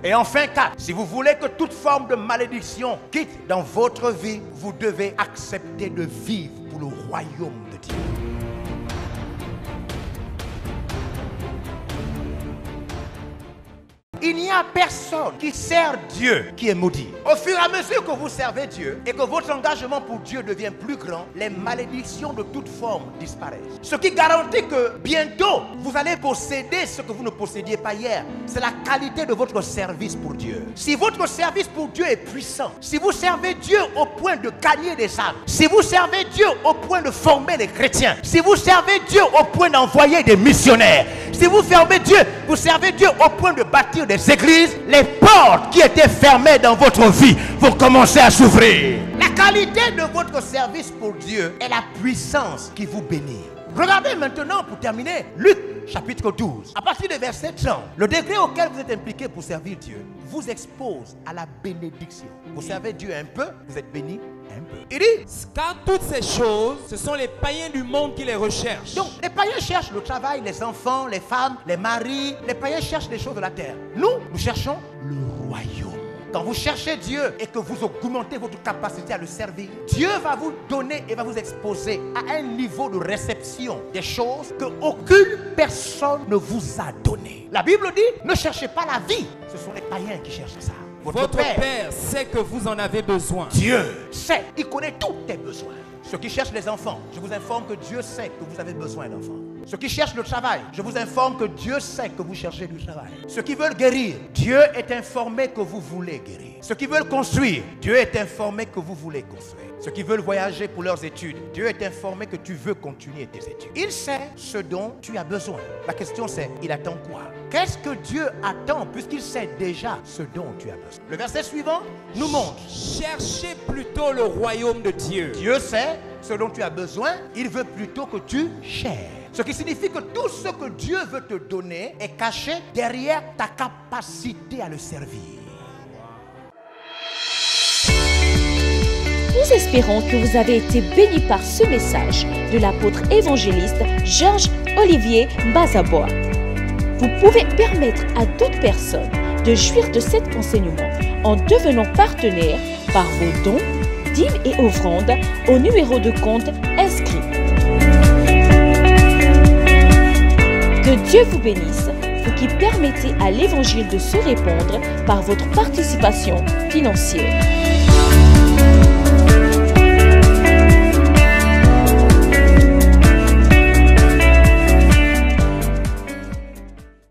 Et enfin 4, si vous voulez que toute forme de malédiction quitte dans votre vie, vous devez accepter de vivre pour le royaume de Dieu. Il n'y a personne qui sert Dieu qui est maudit. Au fur et à mesure que vous servez Dieu et que votre engagement pour Dieu devient plus grand, les malédictions de toute forme disparaissent. Ce qui garantit que bientôt, vous allez posséder ce que vous ne possédiez pas hier. C'est la qualité de votre service pour Dieu. Si votre service pour Dieu est puissant, si vous servez Dieu au point de gagner des âmes, si vous servez Dieu au point de former les chrétiens, si vous servez Dieu au point d'envoyer des missionnaires, si vous servez Dieu au point de bâtir des églises, les portes qui étaient fermées dans votre vie vont commencer à s'ouvrir. La qualité de votre service pour Dieu est la puissance qui vous bénit. Regardez maintenant, pour terminer, Luc chapitre 12. À partir du verset 30, le degré auquel vous êtes impliqué pour servir Dieu vous expose à la bénédiction. Vous servez Dieu un peu, vous êtes béni un peu. Il dit, car toutes ces choses, ce sont les païens du monde qui les recherchent. Donc, les païens cherchent le travail, les enfants, les femmes, les maris. Les païens cherchent les choses de la terre. Nous cherchons le royaume. Quand vous cherchez Dieu et que vous augmentez votre capacité à le servir, Dieu va vous donner et va vous exposer à un niveau de réception des choses qu'aucune personne ne vous a donné. La Bible dit, ne cherchez pas la vie. Ce sont les païens qui cherchent ça. Votre Père sait que vous en avez besoin. Dieu sait, il connaît tous tes besoins. Ceux qui cherchent les enfants, je vous informe que Dieu sait que vous avez besoin d'enfants. Ceux qui cherchent le travail, je vous informe que Dieu sait que vous cherchez du travail. Ceux qui veulent guérir, Dieu est informé que vous voulez guérir. Ceux qui veulent construire, Dieu est informé que vous voulez construire. Ceux qui veulent voyager pour leurs études, Dieu est informé que tu veux continuer tes études. Il sait ce dont tu as besoin. La question c'est, il attend quoi? Qu'est-ce que Dieu attend puisqu'il sait déjà ce dont tu as besoin? Le verset suivant nous montre. Cherchez plutôt le royaume de Dieu. Dieu sait ce dont tu as besoin, il veut plutôt que tu cherches. Ce qui signifie que tout ce que Dieu veut te donner est caché derrière ta capacité à le servir. Nous espérons que vous avez été bénis par ce message de l'apôtre évangéliste Georges Olivier Bazaboa. Vous pouvez permettre à d'autres personnes de jouir de cet enseignement en devenant partenaire par vos dons, dîmes et offrandes au numéro de compte inscrit. Que Dieu vous bénisse, vous qui permettez à l'évangile de se répandre par votre participation financière.